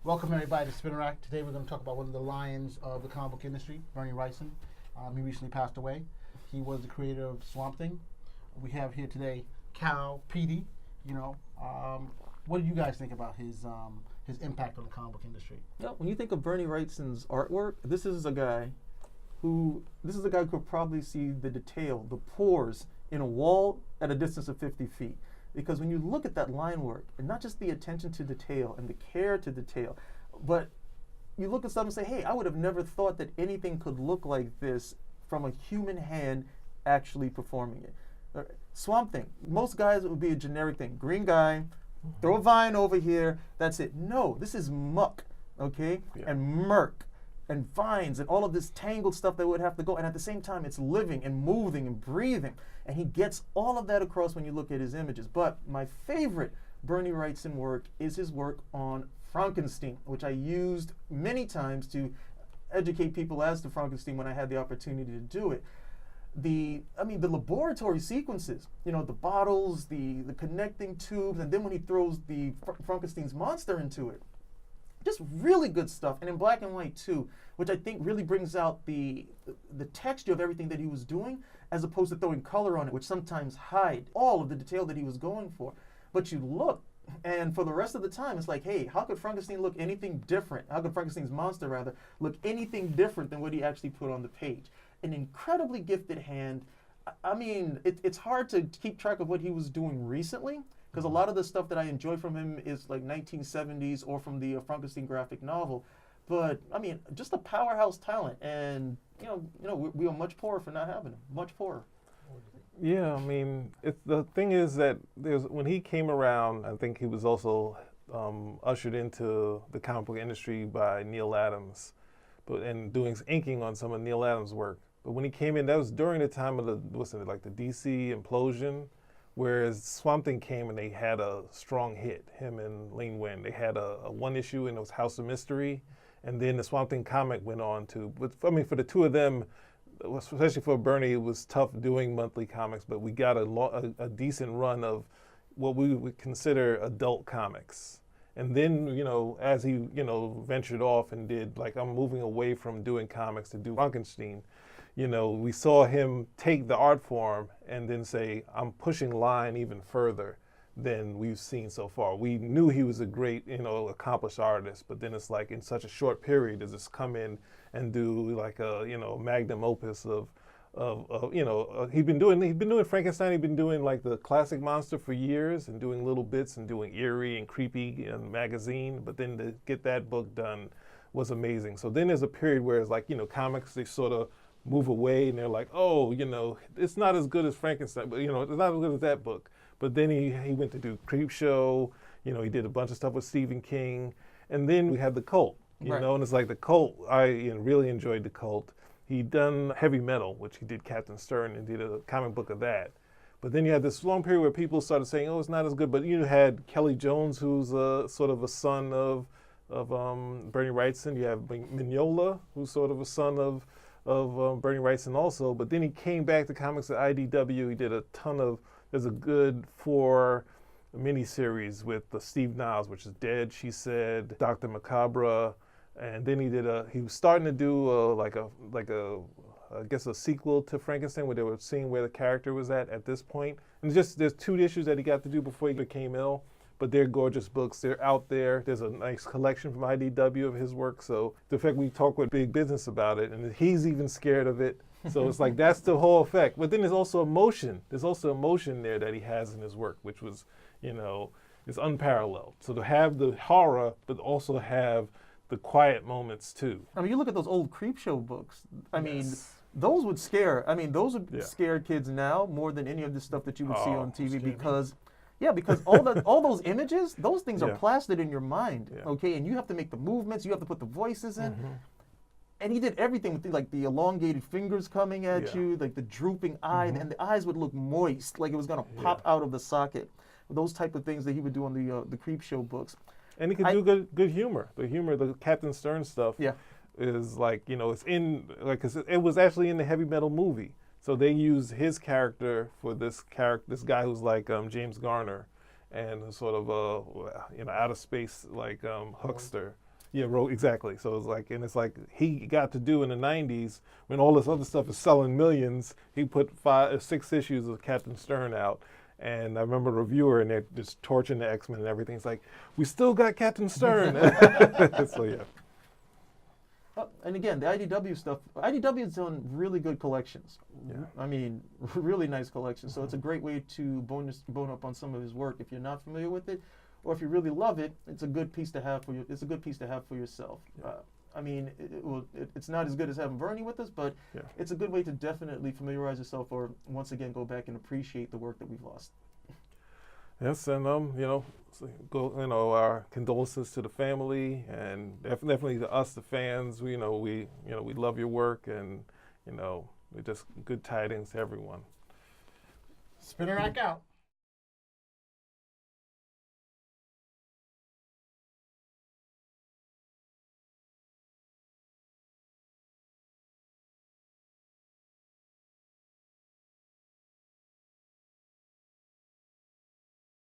Welcome everybody to Spinner Rack. Today we're going to talk about one of the lions of the comic book industry, Bernie Wrightson. He recently passed away. He was the creator of Swamp Thing. We have here today Cal, Petey. What do you guys think about his impact on the comic book industry? Yeah, when you think of Bernie Wrightson's artwork, this is a guy who could probably see the detail, the pores in a wall at a distance of 50 feet. Because when you look at that line work, and not just the attention to detail and the care to detail, but you look at something and say, hey, I would have never thought that anything could look like this from a human hand actually performing it. Swamp Thing, most guys it would be a generic thing. Green guy, throw a vine over here, that's it. No, this is muck, okay? Yeah. And murk and vines and all of this tangled stuff that would have to go. And at the same time, it's living and moving and breathing. And he gets all of that across when you look at his images. But my favorite Bernie Wrightson work is his work on Frankenstein, which I used many times to educate people as to Frankenstein when I had the opportunity to do it. The laboratory sequences, the bottles, the connecting tubes, and then when he throws the Frankenstein's monster into it. Just really good stuff, and in black and white too, which I think really brings out the texture of everything that he was doing, as opposed to throwing color on it, which sometimes hide all of the detail that he was going for. But you look, and for the rest of the time, it's like, hey, how could Frankenstein look anything different? How could Frankenstein's monster, rather, look anything different than what he actually put on the page? An incredibly gifted hand. I mean, it's hard to keep track of what he was doing recently, because a lot of the stuff that I enjoy from him is like 1970s or from the Frankenstein graphic novel. But I mean, just a powerhouse talent, and we are much poorer for not having him. Much poorer. Yeah, I mean, the thing is that when he came around, I think he was also ushered into the comic book industry by Neil Adams, and doing inking on some of Neil Adams' work. But when he came in, that was during the time of the DC implosion. Whereas Swamp Thing came and they had a strong hit, him and Lane Wynn. They had a one issue and it was House of Mystery. And then the Swamp Thing comic went on to, for the two of them, especially for Bernie, it was tough doing monthly comics, but we got a decent run of what we would consider adult comics. And then, as he, ventured off and did, I'm moving away from doing comics to do Frankenstein, we saw him take the art form and then say, I'm pushing line even further than we've seen so far. We knew he was a great, accomplished artist, but then it's like in such a short period, does this come in and do like a, magnum opus of he'd been doing Frankenstein, he'd been doing like the classic monster for years and doing little bits and doing eerie and creepy and magazine, but then to get that book done was amazing. So then there's a period where it's like, comics, they sort of move away and they're like, oh, it's not as good as Frankenstein, but it's not as good as that book. But then he went to do Creepshow, he did a bunch of stuff with Stephen King, and then we had the Cult, Right. And it's like the Cult, I really enjoyed the Cult. He'd done Heavy Metal, which he did Captain Stern and did a comic book of that. But then you had this long period where people started saying, oh, it's not as good, but you had Kelly Jones, who's sort of a son of Bernie Wrightson. You have Mignola, who's sort of a son of Bernie Wrightson also, but then he came back to comics at IDW. He did a ton of, there's a good 4 miniseries with Steve Niles, which is Dead, She Said, Dr. Macabre, and then he was starting to do I guess a sequel to Frankenstein where they were seeing where the character was at this point. And there's 2 issues that he got to do before he became ill. But they're gorgeous books. They're out there. There's a nice collection from IDW of his work. So the fact we talk with Big Business about it, and he's even scared of it. So it's like that's the whole effect. But then there's also emotion. There's also emotion there that he has in his work, which was, is unparalleled. So to have the horror, but also have the quiet moments too. I mean, you look at those old Creepshow books. I mean, those would scare. I mean, those would scare kids now more than any of the stuff that you would see on TV because. Yeah, because all those images, those things are plastered in your mind, okay? And you have to make the movements, you have to put the voices in. Mm-hmm. And he did everything with the elongated fingers coming at you, like the drooping eye, and the eyes would look moist, like it was gonna pop out of the socket. Those type of things that he would do on the Creepshow books. And he could do good humor. The Captain Stern stuff is like, it's in, like, 'cause it was actually in the Heavy Metal movie. So they used his character for this guy who's like James Garner, and sort of a outer space like huckster. Yeah, exactly. So it's like he got to do in the '90s when all this other stuff is selling millions. He put 6 issues of Captain Stern out, and I remember the reviewer and they're just torching the X-Men and everything. It's like we still got Captain Stern. So yeah. And again, the IDW stuff, IDW has done really good collections. Yeah. I mean, really nice collections. So it's a great way to bone up on some of his work if you're not familiar with it, or if you really love it. It's a good piece to have for you. It's a good piece to have for yourself. Yeah. I mean, it's not as good as having Bernie with us, but Yeah. it's a good way to definitely familiarize yourself, or once again go back and appreciate the work that we've lost. Yes, and our condolences to the family, and definitely to us, the fans. We love your work, and we just good tidings to everyone. Spinner rack out.